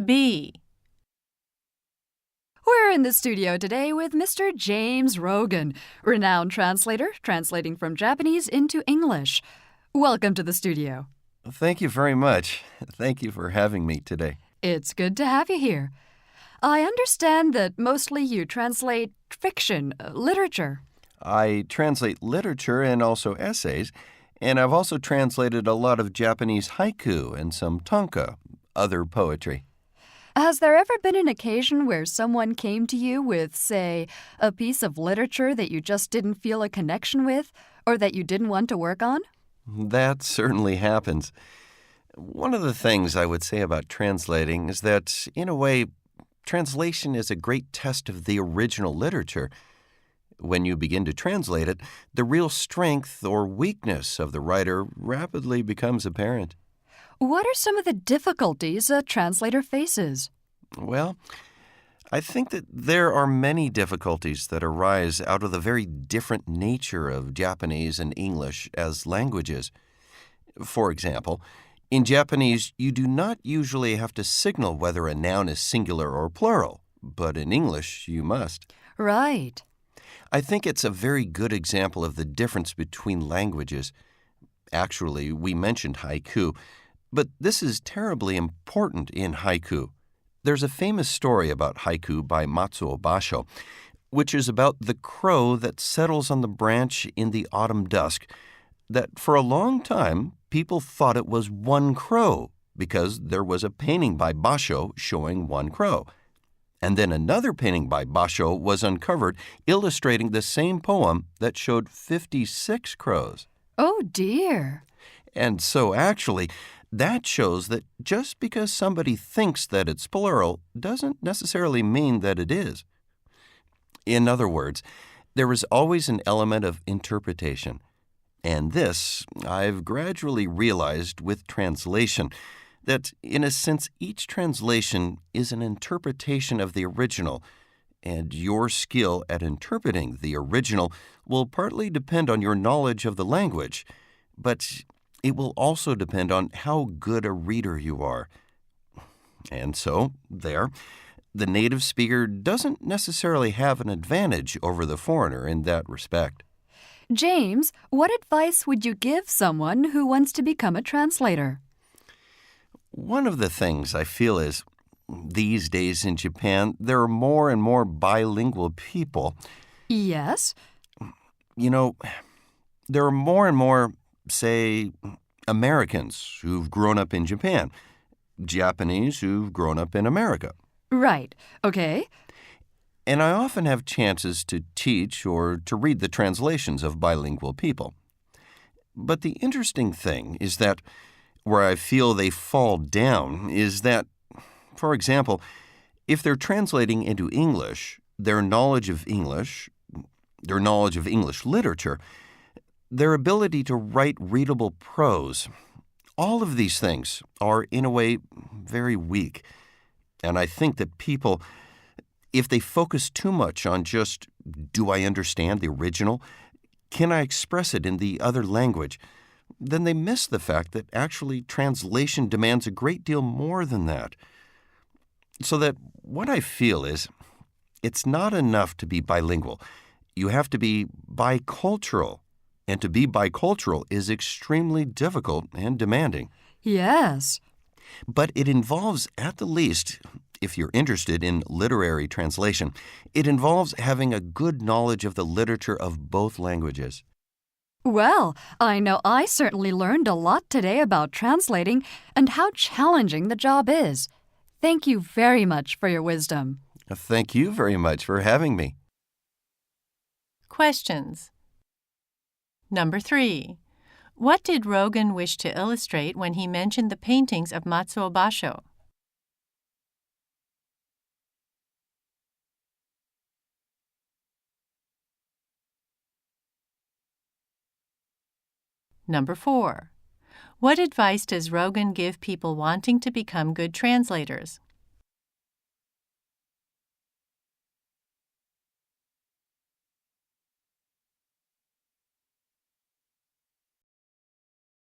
B. We're in the studio today with Mr. James Rogan, renowned translator, translating from Japanese into English. Welcome to the studio. Thank you very much. Thank you for having me today. It's good to have you here. I understand that mostly you translate fiction, literature. I translate literature and also essays, and I've also translated a lot of Japanese haiku and some tanka, other poetry. Has there ever been an occasion where someone came to you with, say, a piece of literature that you just didn't feel a connection with, or that you didn't want to work on? That certainly happens. One of the things I would say about translating is that, in a way, translation is a great test of the original literature. When you begin to translate it, the real strength or weakness of the writer rapidly becomes apparent. What are some of the difficulties a translator faces? Well, I think that there are many difficulties that arise out of the very different nature of Japanese and English as languages. For example, in Japanese, you do not usually have to signal whether a noun is singular or plural, but in English, you must. Right. I think it's a very good example of the difference between languages. Actually, we mentioned haiku, but this is terribly important in haiku. There's a famous story about haiku by Matsuo Basho, which is about the crow that settles on the branch in the autumn dusk, that for a long time people thought it was one crow because there was a painting by Basho showing one crow. And then another painting by Basho was uncovered illustrating the same poem that showed 56 crows. Oh, dear. And so actually, that shows that just because somebody thinks that it's plural doesn't necessarily mean that it is. In other words, there is always an element of interpretation. And this I've gradually realized with translation, that in a sense each translation is an interpretation of the original, and your skill at interpreting the original will partly depend on your knowledge of the language, but it will also depend on how good a reader you are. And so, the native speaker doesn't necessarily have an advantage over the foreigner in that respect. James, what advice would you give someone who wants to become a translator? One of the things I feel is, these days in Japan, there are more and more bilingual people. Yes? You know, there are more and more, say, Americans who've grown up in Japan, Japanese who've grown up in America. Right. Okay. And I often have chances to teach or to read the translations of bilingual people. But the interesting thing is that where I feel they fall down is that, for example, if they're translating into English, their knowledge of English literature, their ability to write readable prose, all of these things are, in a way, very weak. And I think that people, if they focus too much on just, do I understand the original? Can I express it in the other language? Then they miss the fact that actually translation demands a great deal more than that. So that what I feel is, it's not enough to be bilingual. You have to be bicultural. And to be bicultural is extremely difficult and demanding. Yes. But it involves, at the least, if you're interested in literary translation, it involves having a good knowledge of the literature of both languages. Well, I know I certainly learned a lot today about translating and how challenging the job is. Thank you very much for your wisdom. Thank you very much for having me. Questions. Number 3. What did Rogan wish to illustrate when he mentioned the paintings of Matsuo Basho? Number 4. What advice does Rogan give people wanting to become good translators?